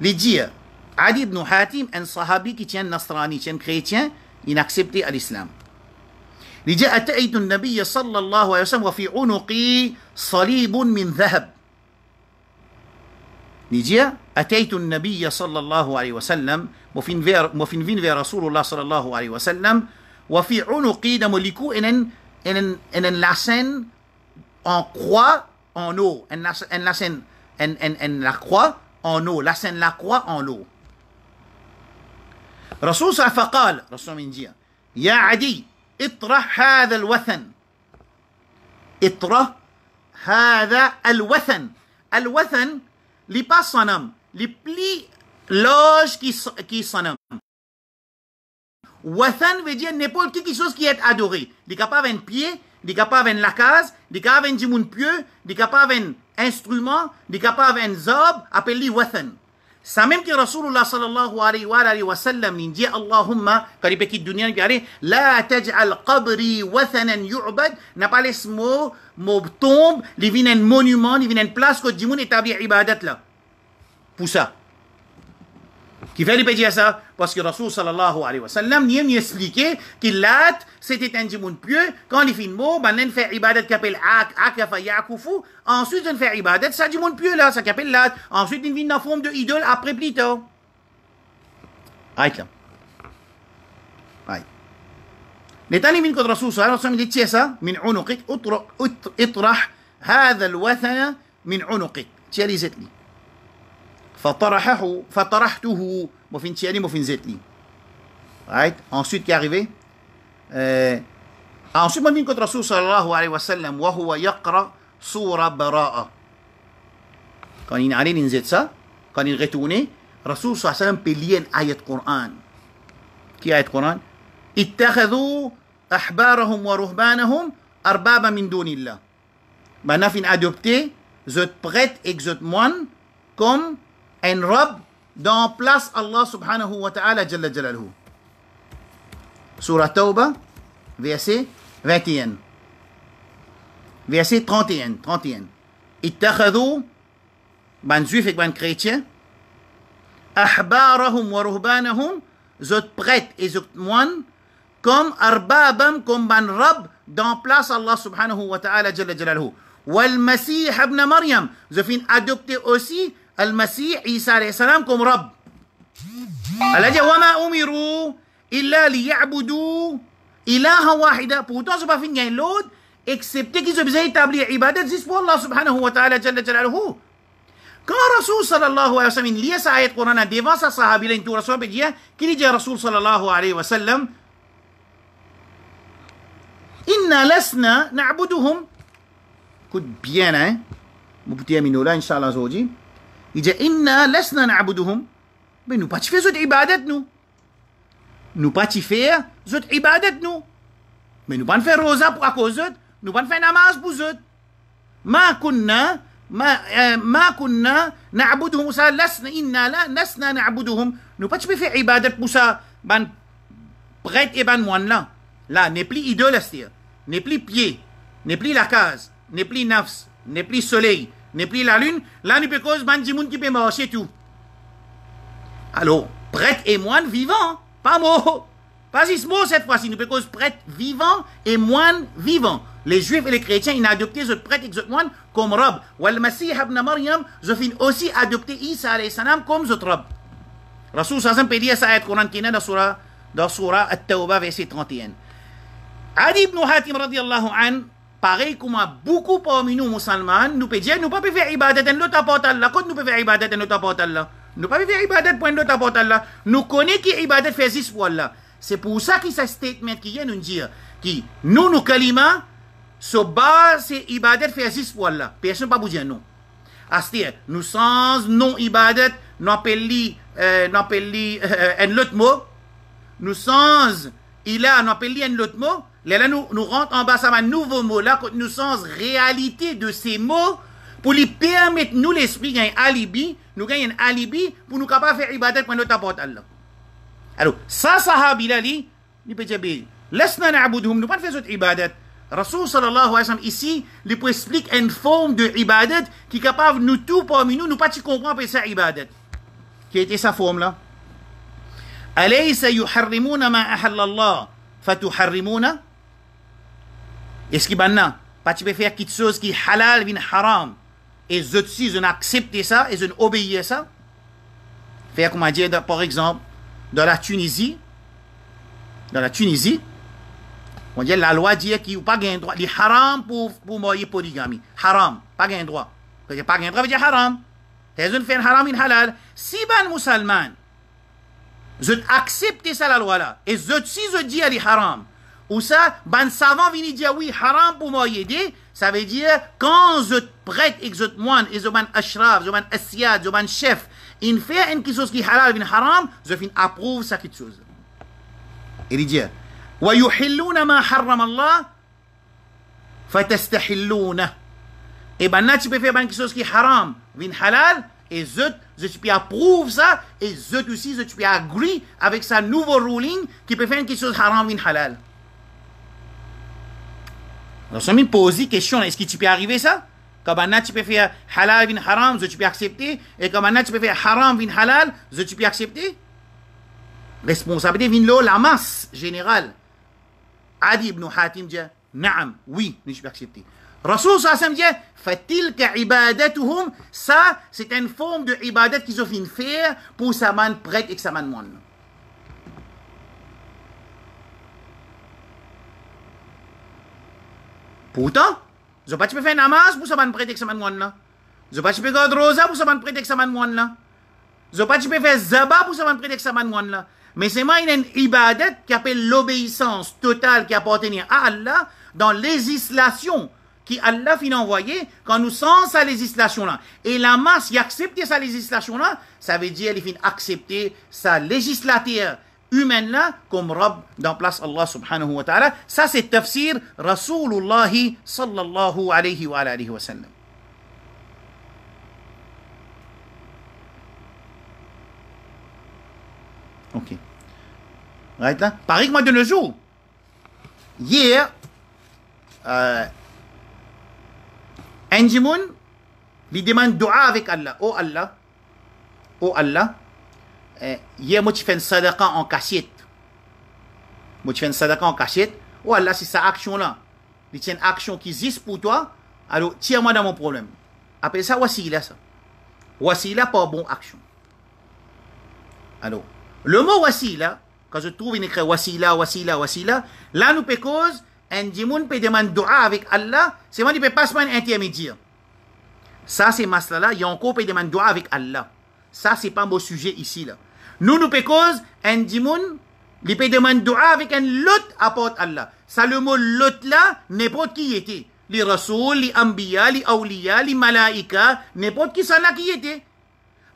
A: les dire, Adi ibn Hatim, un sahabi qui tient nasrani, qui tient chrétien, il a accepté l'islam. Les dire, أتيت النبي صلى الله عليه وسلم وفي عنقي صليب من ذهب. Les dire, أتيت النبي صلى الله عليه وسلم وفين في رسول الله صلى الله عليه وسلم وفي عنقي دملكو en la scène en croix en eau, en la scène en la croix en eau. La scène la croix en eau. رسول صلى الله عليه وسلم فقال رسول من جيه يا عدي اطرح هذا الوثن اطرح هذا الوثن الوثن les pas sanam les plis loges qui sanam wathan veut dire n'importe quelque chose qui est adoré il est capable un pied il est capable un lacase il est capable un djimoun pieux il est capable un instrument il est capable un zob appelé wathan ça même que Rasulullah sallallahu alayhi wa sallam dit Allahumma quand il quitte dunya il dit la taj'al qabri wathanan yu'bad n'a pas laissé mot tombe il vient un monument il vient une place que djimoun établit ibadat là pour ça qui fait dire ça parce que Rasul sallallahu alayhi wa sallam nous expliqué que Lat c'était un djimoun pieux quand il fait un mot ben il fait ibadat qui appelle akafa yakufu ensuite il fait ibadat ça djimoun pieux là ça qui appelle Lat ensuite il vient en forme de idole après plus tard aïe là aïe l'état il vient que Rasul sallallahu alayhi wa sallam dit tiens ça min unuqik اطرح هذا الوثن من عنقك tiens les zetli فطرحته مفين تشياني مفين زيتلي right ensuite qui est arrivé ensuite مفين كنت رسول صلى الله عليه وسلم وهو يقرأ سورة براءة quand il allait نزيد ça quand il retournait رسول صلى الله عليه وسلم بلين آية قرآن qui آية قرآن اتخذوا أحبارهم ورهبانهم أربابا من دون الله maintenant fin adopté zot prêtre et zot moine comme un robe dans place Allah subhanahu wa ta'ala jalla jalaluhu. Surah Tawbah, verset 21. Verset 31. Ittakhadhu, ban juif et ban chrétien, ahbarahum wa ruhbanahum, zot prêtres et zot moines, comme arbabam, comme ban robe dans place Allah subhanahu wa ta'ala jalla jalaluhu. Wal Masih ibn Maryam, zofin adopté aussi المسيح عيسى عليه السلام كم رب الذي وما أمروا إلا ليعبدوا إلها واحدا pourtant c'est pas fin gain l'autre excepté qu'ils ont besoin d'établir ibadat juste pour Allah subhanahu wa ta'ala jalla jalaluhu quand Rasul sallallahu alayhi wa sallam lit sa ayat Qur'an devant sa sahabi là tout Rasul dit qu'il dit Rasul sallallahu alayhi wa sallam inna lasna na'buduhum écoute bien hein mon petit amino là inshallah aujourd'hui il dit inna lasna na'buduhum mais nous pas faire zot ibadat nous pas faire zot ibadat mais nous pas faire rosa pour à cause zot nous pas faire namaz pour zot ma kunna na'buduhum ça lasna inna lasna na'buduhum nous pas faire ibadat pour ça ban prêtre et ban moine là n'est plus idole n'est plus pied n'est plus la case n'est plus nafs n'est plus soleil n'est plus la lune, là nous peut cause bandimoun qui peut marcher tout. Alors, prêtre et moine vivant, pas mot. Pas ce mot cette fois-ci, nous peut cause prêtre vivant et moine vivant. Les juifs et les chrétiens, ils ont adopté ce prêtre et ce moine comme robe. Wal Masih ibn Maryam, ils ont aussi adopté Isa alayhi salam comme ce robe. Rasul sallam peut dire ça ayat Coran qui est dans surah At-Tawbah verset 31. Ali ibn Hatim radiyallahu anhu pareil comme beaucoup parmi nous musulmans, nous pouvons dire, nous ne pouvons pas faire ibadat en l'autre apporte Allah. Quand nous pouvons faire ibadat en l'autre apporte Allah, nous ne pouvons pas faire ibadat pour l'autre apporte Allah. Nous connaissons que ibadat fait 6 pour Allah. C'est pour ça que ce statement qui vient nous dire que nous kalima, ce base, c'est ibadat fait 6 pour Allah. Personne ne peut pas vous dire non. C'est-à-dire, nous sans non ibadat, nous appelons un autre mot. Nous sans il a, nous appelons un autre mot. Là, nous rentrons en bas, ça un nouveau mot. Là, nous sommes réalité de ces mots pour lui permettre, nous, l'esprit, un alibi, nous gagnons un alibi pour nous capables de faire ibadat pour notre apporte Allah. Alors, ça, sahabi, là, il peut dire, laisse-nous na'buduhum, nous ne pouvons pas faire cette ibadat. Rasul sallallahu alayhi wa sallam, ici, il peut expliquer une forme de ibadat qui est capable, nous tous parmi nous, pas de comprendre ça ibadat. Qui était sa forme là? Alaysa yuharrimuna ma ahalla Allah, fatuharrimuna? Est-ce qu'il maintenant, pas tu peux faire quelque chose qui est halal, qui est haram, et eux aussi, ils ont accepté ça, ils ont obéi ça? Faire comme on dit, par exemple, dans la Tunisie, on dit la loi dit qu'il n'y a pas de droit, il est haram pour marier polygamie. Haram, pas de droit. Pas de droit veut dire haram. Ils fait un haram, un halal. Si ban musulman, je accepte ça la loi là, et si je dis elle est haram, ou ça, ban savant vient dire oui, haram pour moi aider, ça veut dire quand je prête et que je moine, et je ban ashraf, je ban assiad, je ban chef, il fait une chose qui est halal, une haram, je fin approuve ça quelque chose. Il dit, wa yuhilluna ma harram Allah, fatastahilluna. Et ben là, tu peux faire quelque chose qui est haram, une halal, et je peux approuve ça, et je aussi, je peux agree avec sa nouveau ruling qui peut faire quelque chose haram, une halal. Alors, ça me pose la question, est-ce que tu peux arriver ça? Comme maintenant, tu peux faire halal, vin haram, tu peux accepter. Et comme maintenant, tu peux faire haram, vin halal, tu peux accepter. Responsabilité, vin là, la masse générale. Adi ibn Hatim dit, naam, oui, je peux accepter. Rasul sallam dit, fatilka ibadatuhum, ça, c'est une forme de ibadat qu'ils ont fait faire pour sa man prête et sa man moine. Pourtant, je ne peux pas faire namaz pour ça man prêter que ça man moine là. Je ne peux pas faire rosa pour ça man prêter que ça man moine là. Je ne peux pas faire zaba pour ça man prêter que ça man moine là. Mais c'est moi une ibadat qui appelle l'obéissance totale qui appartient à Allah dans législation qui Allah finit envoyer quand nous sens sa législation là. Et la masse qui accepte sa législation là, ça veut dire qu'il finit accepter sa législature humaine là comme Rabb dans place Allah subhanahu wa ta'ala. Ça c'est tafsir Rasulullah sallallahu alayhi wa alihi wa sallam. Ok. Right là? Pareil que moi de nos jours. Hier, Anjimoun lui demande dua avec Allah. Oh Allah. Oh Allah. Hier, moi, tu fais une sadaqa en cachette. Moi, tu fais une sadaqa en cachette. Oh Allah, c'est sa action-là. C'est une action qui existe pour toi. Alors, tire-moi dans mon problème. Appelle ça wasila, ça. Wasila, pas bon action. Alors, le mot wasila, quand je trouve une écrit wasila, là, nous peut cause, un djimoun peut demander dua avec Allah, c'est moi qui peut pas un intermédiaire. Ça, c'est masla là, il y a encore peut demander dua avec Allah. Ça, c'est pas mon sujet ici, là. Nous peut cause, un djimoun, il peut demander dua avec un lot apporte Allah. Ça, le mot lot là, n'importe qui était. Les rasoul, les ambiya, les awliya, les malaïka, n'importe qui ça là qui était.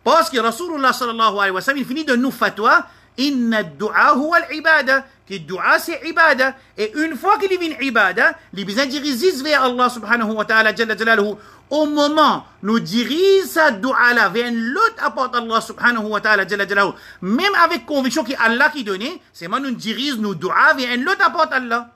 A: Parce que Rasulullah sallallahu alayhi wa sallam, il finit de nous fatwa, inna dua huwa al-ibada, que dua c'est ibada. Et une fois qu'il vient ibada, il besoin de diriger vers Allah subhanahu wa ta'ala, jalla jalaluhu. Au moment nous dirige sa dua là vers l'autre apporte Allah subhanahu wa ta'ala, jalla jalaluhu. Même avec conviction que Allah qui donne, c'est moi nous dirige nos dua vers l'autre apporte Allah.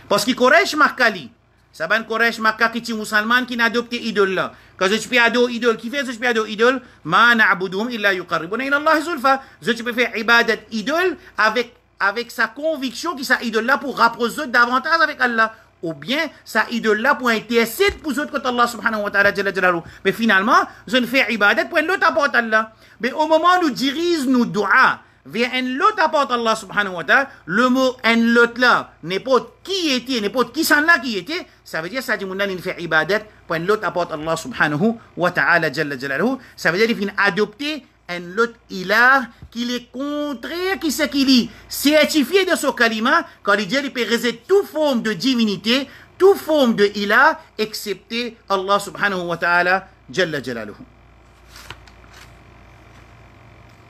A: Parce que Quraysh Makkali, ça ban Quraysh Makka qui est musulman qui n'a adopté idole là. Quand je peux adorer idole, qui fait je peux adorer idole, ma na'buduhum illa yuqarribuna ila Allah zulfa. Je peux faire ibadat idole avec sa conviction que sa idole là pour rapprocher davantage avec Allah. Ou bien sa idole là pour intercéder pour autres contre Allah subhanahu wa ta'ala jalla jalaluhu. Mais finalement, je ne fais ibadat pour l'autre apporte Allah. Mais au moment où nous dirigeons nos doigts vers un lot apporte Allah subhanahu wa ta'ala, le mot un lot là, n'importe qui était, n'importe qui s'en là qui était, ça veut dire ça dit mon il fait ibadat pour un lot apporte Allah subhanahu wa ta'ala jalla jalaluhu. Ça veut dire qu'il faut adopter un lot ilah qui est contraire qui c'est qu'il est certifié de ce kalima quand il dit il peut résister toute forme de divinité, toute forme de ilah excepté Allah subhanahu wa ta'ala jalla jalaluhu.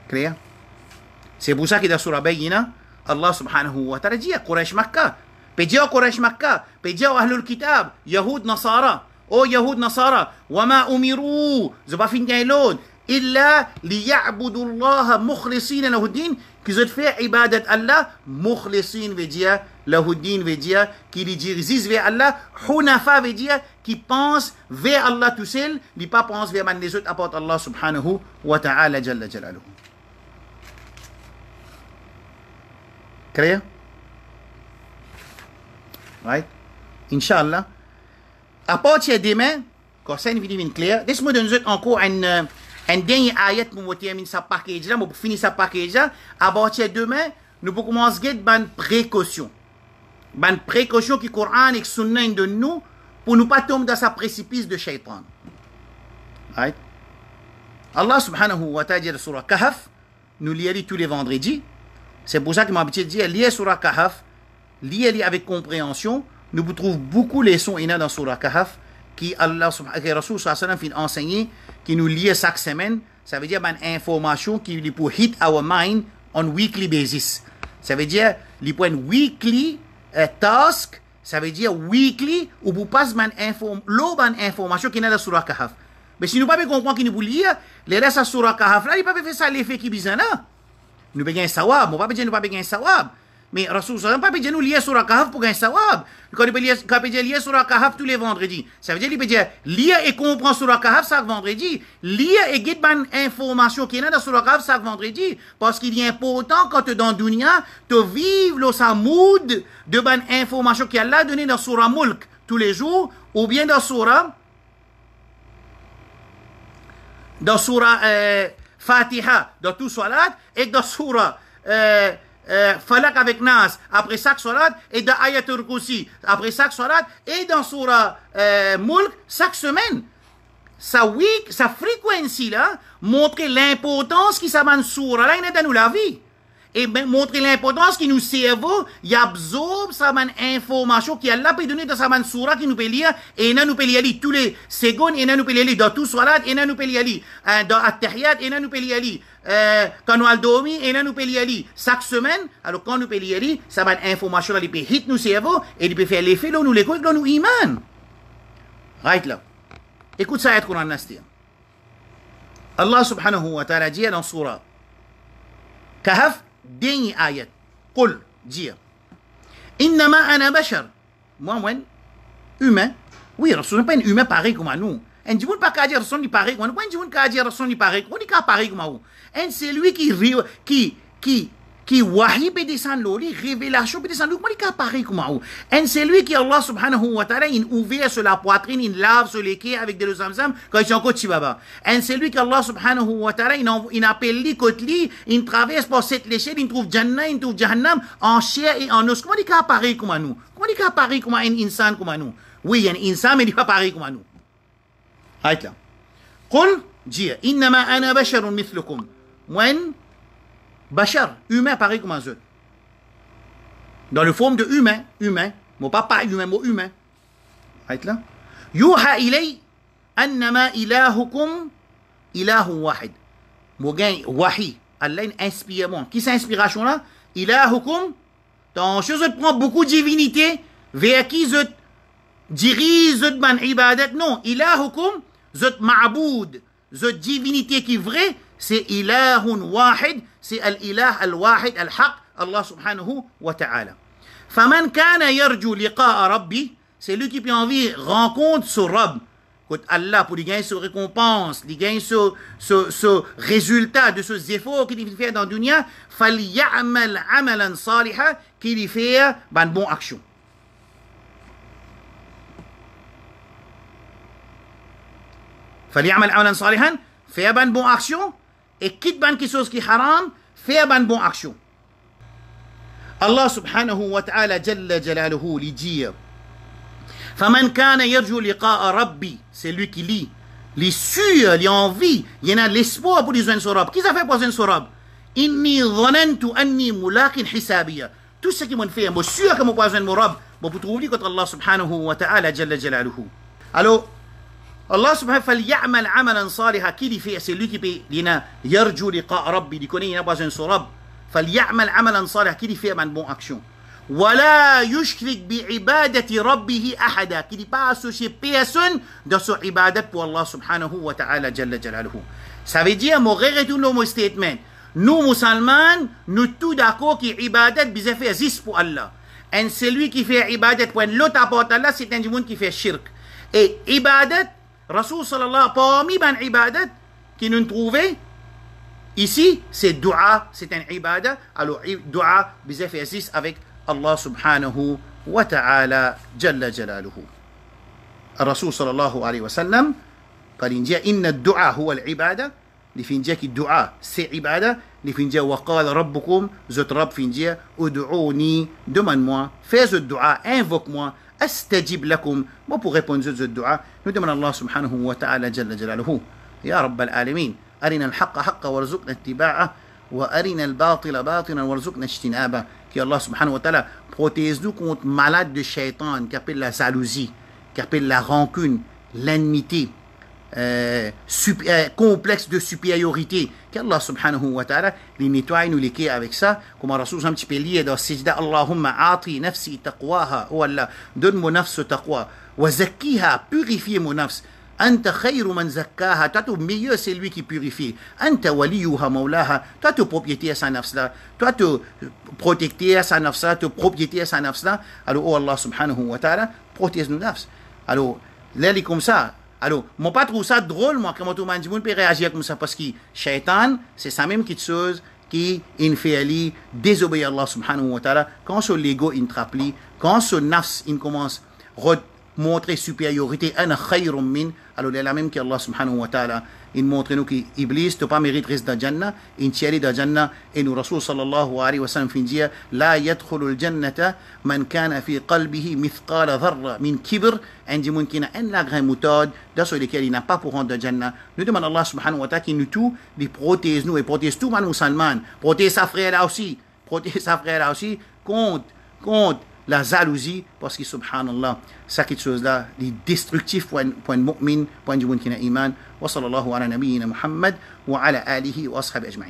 A: Clair? C'est pour ça que dans Surah Bayyina, Allah subhanahu wa ta'ala dit à Quraysh Makkah, peut dire Quraysh Makkah, peut dire Ahlul Kitab, Yahoud Nasara, oh Yahoud Nasara, wa ma umiru, je vais finir l'autre, illa liya'budu Allah mukhlisin lahuddin, qu'ils ont fait ibadat Allah, mukhlisin veut dire, lahuddin veut dire, qui les dirige vers Allah, hunafa veut dire, qui pense vers Allah tout seul, qui pas pense vers les autres apporte Allah subhanahu wa ta'ala jalla jalaluhu. Clair? Right? Inch'Allah. À partir de demain, quand ça est clair, laisse-moi donner encore un dernier ayat pour terminer sa package là, pour finir sa package là. À partir de demain, nous pouvons commencer à avoir une précaution. Une précaution qui Coran et Sunna de nous pour ne pas tomber dans sa précipice de shaitan. Right? Allah subhanahu wa ta'ala dit sur Kahf, nous lisons tous les vendredis. C'est pour ça que m'a habitué de dire, lire sur Kahf, lire avec compréhension. Nous trouvons beaucoup de leçons dans sur Kahf qui Allah subhanahu wa ta'ala fait enseigner, qui nous lit chaque semaine. Ça veut dire une information qui pour hit our mind on weekly basis. Ça veut dire les points weekly task. Ça veut dire weekly ou pour passer une information qui est dans la surah Kahf. Mais si nous ne pouvons pas comprendre qu'il nous lire, les restes de la surah Kahf là, il ne peut pas faire ça l'effet qui est bizarre. Nous pouvons gagner sawab, nous ne pouvons pas gagner sawab. Mais Rasul sallallahu alayhi wa sallam pas nous lire surah Kahf pour gagner sawab. Quand il peut lire surah Kahf tous les vendredis. Ça veut dire qu'il peut dire lire et comprendre surah Kahf chaque vendredi. Lire et guider une information qui est dans surah Kahf chaque vendredi. Parce qu'il est important quand tu es dans le dunya, de vivre le mood de bonne information qui Allah donné dans surah Mulk tous les jours, ou bien dans surah Fatiha, dans tout salat, et dans surah Falak avec Nas, après chaque salat, et dans Ayatul Kursi, après chaque salat, et dans surah Mulk, chaque semaine. Sa fréquence là, montrer l'importance qui s'amène surah là, il est dans nous la vie. Et montrer l'importance qui nous cerveau, il absorbe sa information qui Allah peut donner dans sa surah qui nous peut lire, et nous peut lire tous les secondes, et nous peut lire dans tout salat, et nous peut lire dans At-Tahiyat, et nous peut lire quand nous allons dormir, et nous peut lire chaque semaine. Alors quand nous peut lire, ça va information là, il peut hit nous cerveau, et il peut faire l'effet là, nous l'écoute, là nous iman. Right là. Écoute ça, Qur'an Nastir. Allah subhanahu wa ta'ala dit dans surah Kahf, dernier ayat. Qul, dire. Innama ana bashar. Moi, humain. Oui, Rasul n'est pas un humain pareil comme nous. Un dit pas qu'à dire Rasul n'est pareil comme nous. Un dit qu'à dire Rasul n'est pareil. On dit qu'à pareil comme nous. Un c'est lui qui wahi peut descendre l'eau, révélation peut descendre l'eau. Comment il pareil comme nous. Un c'est lui qui Allah subhanahu wa ta'ala il ouvert sur la poitrine, il lave sur les quais avec de l'eau zamzam quand il est encore chibaba. Un c'est lui qui Allah subhanahu wa ta'ala il appelle lui kotli, il traverse par cette l'échelle, il trouve Jannah, il trouve Jahannam en chair et en os. Comment il pareil comme nous. Comment il pareil comme un insan comme nous. Oui, un insan mais il n'est pas pareil comme nous. Aïe là. Qul, dis, innama ana basharun mithlukum. Moi, bashar, humain pareil comme eux. Dans le forme de humain. Mon papa humain, mon humain. Aïe là. Yuha ilay annama ilahukum ilahu wahid. Mon gain wahi. Allah inspire moi. Qui c'est inspiration là? Ilahukum. Dans chose je prends beaucoup de divinité vers qui je dirige je ban ibadat. Non, ilahukum. Zot ma'boud, zot divinité qui est vraie, c'est ilahun wahid, c'est al-ilah al-wahid al-haq, Allah subhanahu wa ta'ala. Faman kana yarju liqa'a rabbi, c'est lui qui peut envie rencontre sur Rabb. Quand Allah, pour lui gagner ce récompense, lui gagner ce résultat de ce effort qu'il fait dans le dunya, fal ya'mal amalan saliha, qu'il fait une bonne action. فليعمل عملا صالحا fait une bonne action et quitte quelque chose qui est haram fait une bonne action. Allah subhanahu wa ta'ala jalla jalaluhu lui dit فمن كان يرجو لقاء ربي, c'est lui qui lit les sûr, les envie, il y en a l'espoir pour les joindre sur Rabb. Qui ça fait pour joindre sur Rabb? Inni dhanantu anni mulaqin hisabiya. Tout ce qui m'ont fait, moi sûr que moi pour joindre mon Rabb, moi pour trouver contre Allah subhanahu wa ta'ala jalla jalaluhu. Alors Allah subhanahu wa ta'ala ya'mal amalan saliha, qui lui fait, c'est lui qui peut lina yarju liqa rabbi, il connaît il n'a pas besoin de son Rabb. Faly'amal amalan saliha, qui lui fait une bonne action. Wala yushrik bi ibadati rabbih ahada, qui n'est pas associé personne dans son ibadat pour Allah subhanahu wa ta'ala jalla jalaluhu. Ça veut dire, mon retourne au statement. Nous musulmans, nous tous d'accord qui ibadat bizarre existe pour Allah. Et celui qui fait ibadat pour l'autre apporte Allah, c'est un monde qui fait shirk. Et ibadat Rasul sallallahu parmi ban ibadat qui nous trouvait ici, c'est dua, c'est un ibadat. Alors dua bizarre existe avec Allah subhanahu wa ta'ala jalla jalaluhu. Rasul sallallahu alayhi wa sallam قال إن جاء إن الدعاء هو العبادة لفين جاء الدعاء سي عبادة لفين جاء وقال ربكم زت رب فين جاء ادعوني demande moi fais le dua invoque moi أستجب لكم. Moi pour répondre à ce dua nous demandons Allah subhanahu wa ta'ala jalla jalaluhu. Ya Rabb al-alamin, أرنا الحق حقا وارزقنا اتباعه وأرنا الباطل باطلا وارزقنا اجتنابه. Que Allah subhanahu wa ta'ala protège-nous contre malade de shaitan, qui appelle la jalousie, qui appelle la rancune, l'enmité, complexe de supériorité. Qu'Allah subhanahu wa ta'ala les nettoie et nous les quitte avec ça. Comme Rasul un petit peu lié dans Sijda, Allahumma ati nafsi taqwaha, oh Allah, donne mon nafs taqwa, wa zakkiha, purifie mon nafs. Anta khayru man zakkaha, toi, le meilleur c'est lui qui purifie. Anta waliyuha maulaha, toi, tu propriété à sa nafs là, toi, tu protecté à sa nafs là, tu propriété à sa nafs là. Alors, oh Allah subhanahu wa ta'ala, protège nos nafs. Alors, là, il est comme ça. Alors, moi, pas trouve ça drôle, moi, comment tout le monde peut réagir comme ça, parce que shaitan, c'est ça même quelque chose qui, in fait, désobéir à Allah subhanahu wa ta'ala, quand son l'ego, il traplie, quand son nafs, il commence à montrer supériorité, ana khayrum min, alors là même qu'Allah subhanahu wa ta'ala, il montre nous qu'Iblis ne pas mérite reste dans Jannah, il tient dans Jannah, et nous, Rasul sallallahu alayhi wa sallam, fin dire, la yadkhulu al-jannata man kana fi qalbihi mithqala dharra min kibr, indi moun qui n'a un lagrin moutade, dans sur lesquels il n'a pas pour rentrer dans Jannah. Nous demandons Allah subhanahu wa ta'ala qui nous tout, il protège nous, et protège tout le musulman, protège sa frère là aussi, contre la jalousie, parce que subhanallah, ça quelque chose là, les destructif pour un mu'min, pour un monde qui a iman. Wa sallallahu ala nabiyyina Muhammad wa ala alihi wa ashabi ajma'in.